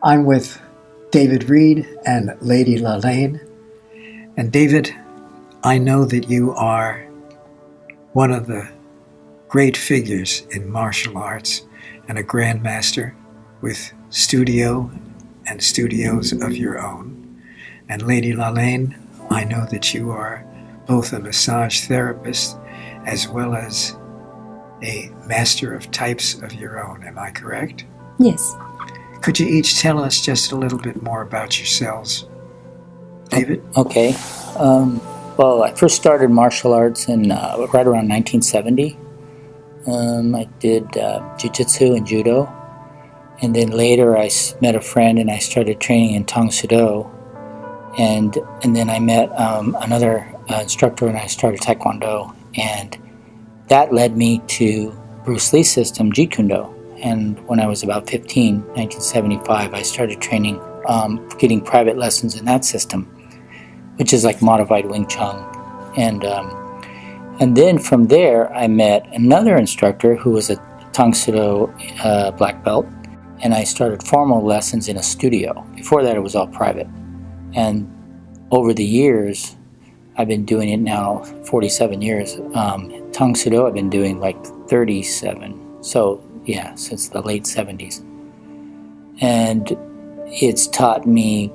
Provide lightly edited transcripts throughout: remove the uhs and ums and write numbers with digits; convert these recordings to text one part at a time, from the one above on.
I'm with David Reed and Lady Lallaine. And David, I know that you are one of the great figures in martial arts and a grandmaster with studio and studios of your own. And Lady Lallaine, I know that you are both a massage therapist as well as a master of types of your own. Am I correct? Yes. Could you each tell us just a little bit more about yourselves? David? Okay. Well, I first started martial arts in right around 1970. I did jiu-jitsu and judo. And then later I met a friend and I started training in KungFu-School. And then I met another instructor and I started taekwondo. And that led me to Bruce Lee's system, Jeet Kune Do. And when I was about 15, 1975, I started training, getting private lessons in that system, which is like modified Wing Chun. And then from there, I met another instructor who was a KungFu-School black belt, and I started formal lessons in a studio. Before that, it was all private. And over the years, I've been doing it now 47 years. KungFu-School I've been doing like 37. So yeah, since the late 70s. And it's taught me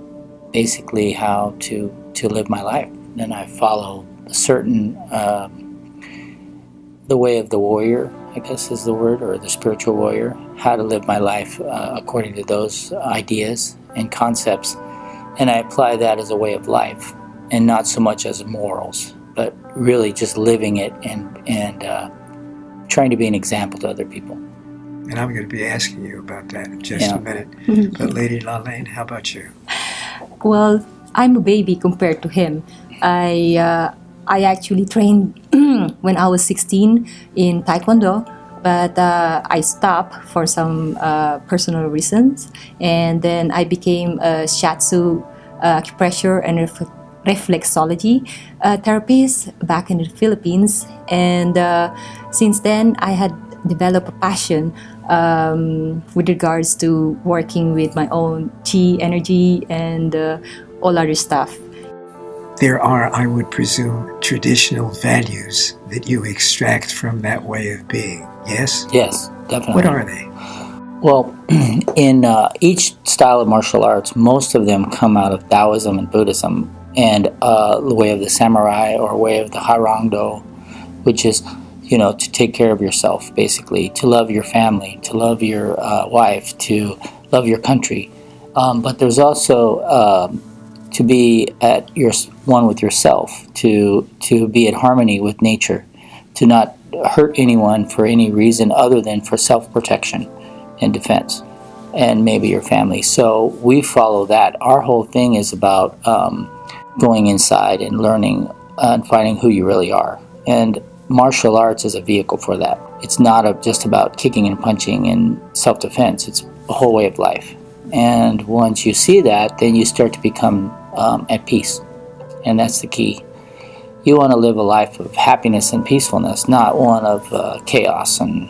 basically how to live my life. And I follow a certain, the way of the warrior, I guess is the word, or the spiritual warrior, how to live my life according to those ideas and concepts. And I apply that as a way of life, and not so much as morals, but really just living it and trying to be an example to other people. And I'm going to be asking you about that in just a minute. But Lady Lallaine, how about you? Well, I'm a baby compared to him. I actually trained when I was 16 in Taekwondo, but I stopped for some personal reasons. And then I became a Shiatsu acupressure and reflexology therapist back in the Philippines. And since then, I had developed a passion with regards to working with my own chi energy and all other stuff. There are, I would presume, traditional values that you extract from that way of being, yes? Yes, definitely. What are they? Well, in each style of martial arts, most of them come out of Taoism and Buddhism, and the way of the samurai or way of the Harangdo, which is, to take care of yourself, basically, to love your family, to love your wife, to love your country. But there's also to be at one with yourself, to be at harmony with nature, to not hurt anyone for any reason other than for self-protection and defense, and maybe your family. So we follow that. Our whole thing is about going inside and learning and finding who you really are. And martial arts is a vehicle for that. It's not just about kicking and punching and self-defense. It's a whole way of life. And once you see that, then you start to become at peace. And that's the key. You want to live a life of happiness and peacefulness, not one of chaos and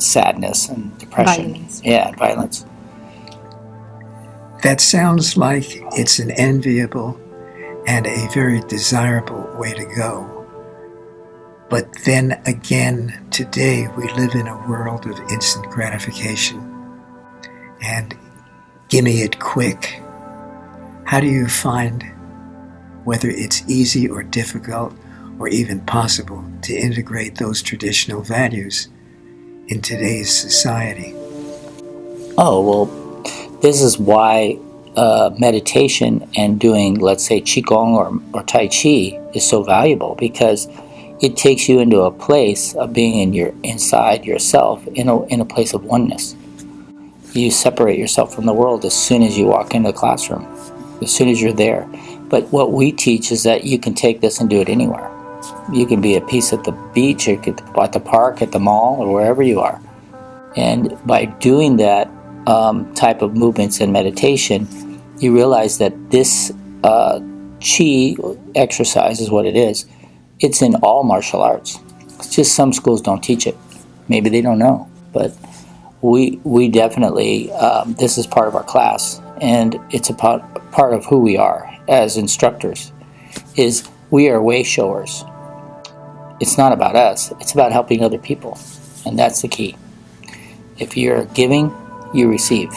sadness and depression. Violence. Yeah, and violence. That sounds like it's an enviable and a very desirable way to go. But then again, today we live in a world of instant gratification and gimme it quick. How do you find whether it's easy or difficult or even possible to integrate those traditional values in today's society? Oh, well, this is why meditation and doing, let's say, Qigong or Tai Chi is so valuable, because it takes you into a place of being inside yourself, in a place of oneness. You separate yourself from the world as soon as you walk into the classroom, as soon as you're there. But what we teach is that you can take this and do it anywhere. You can be at peace at the beach, at the park, at the mall, or wherever you are. And by doing that type of movements and meditation, you realize that this Qi exercise is what it is. It's in all martial arts. It's just some schools don't teach it. Maybe they don't know. But we definitely, this is part of our class. and it's a part of who we are as instructors, is we are way showers. It's not about us, it's about helping other people, and that's the key. If you're giving, you receive.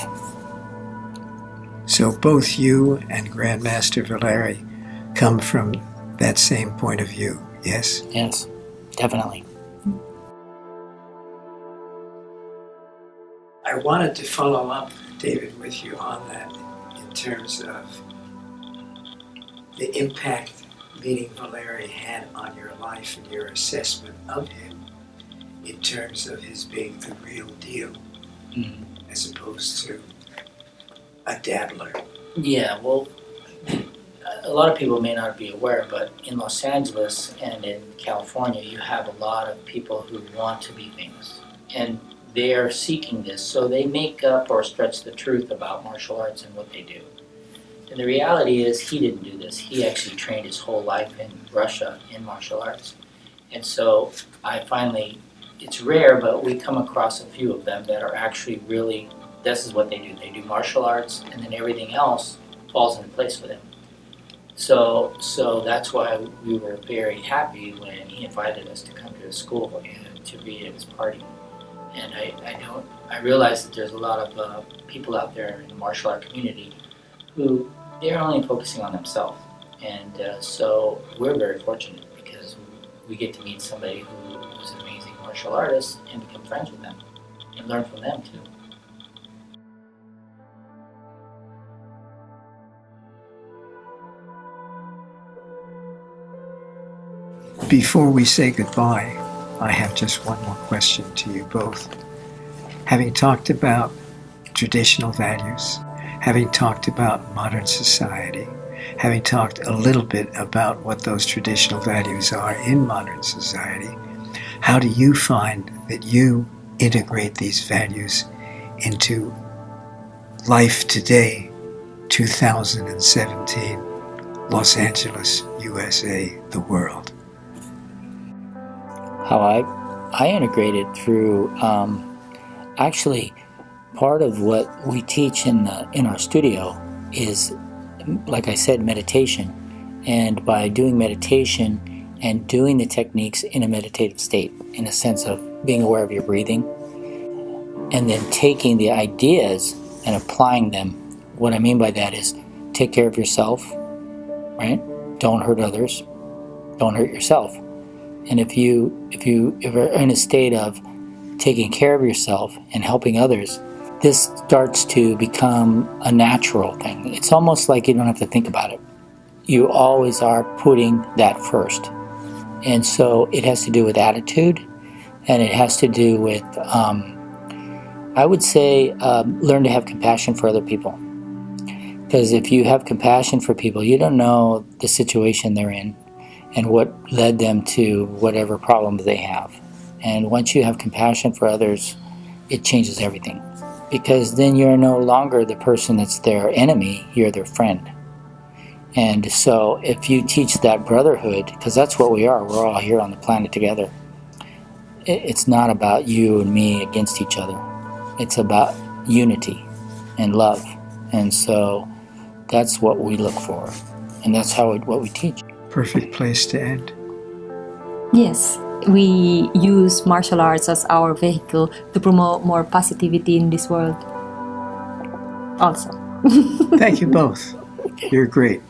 So both you and Grandmaster Valeri come from that same point of view, yes? Yes, definitely. I wanted to follow up, David, with you on that in terms of the impact meeting Valeri had on your life and your assessment of him in terms of his being the real deal as opposed to a dabbler. Yeah, well, a lot of people may not be aware, but in Los Angeles and in California, you have a lot of people who want to be famous. And they are seeking this, so they make up or stretch the truth about martial arts and what they do. And the reality is, he didn't do this. He actually trained his whole life in Russia in martial arts. And so I finally, it's rare, but we come across a few of them that are actually really, this is what they do. They do martial arts, and then everything else falls into place for them. So that's why we were very happy when he invited us to come to his school and to be at his party. And I realize that there's a lot of people out there in the martial art community who they're only focusing on themselves. And so we're very fortunate because we get to meet somebody who is an amazing martial artist and become friends with them and learn from them too. Before we say goodbye, I have just one more question to you both. Having talked about traditional values, having talked about modern society, having talked a little bit about what those traditional values are in modern society, how do you find that you integrate these values into life today, 2017, Los Angeles, USA, the world? How I integrate it through actually part of what we teach in our studio is, like I said, meditation. And by doing meditation and doing the techniques in a meditative state, in a sense of being aware of your breathing, and then taking the ideas and applying them. What I mean by that is take care of yourself, right? Don't hurt others. Don't hurt yourself. And if you are in a state of taking care of yourself and helping others, this starts to become a natural thing. It's almost like you don't have to think about it. You always are putting that first. And so it has to do with attitude, and it has to do with, I would say, learn to have compassion for other people. Because if you have compassion for people, you don't know the situation they're in and what led them to whatever problems they have. And once you have compassion for others, it changes everything. Because then you're no longer the person that's their enemy, you're their friend. And so if you teach that brotherhood, because that's what we are, we're all here on the planet together. It's not about you and me against each other. It's about unity and love. And so that's what we look for. And that's what we teach. Perfect place to end. Yes, we use martial arts as our vehicle to promote more positivity in this world. Also. Thank you both. You're great.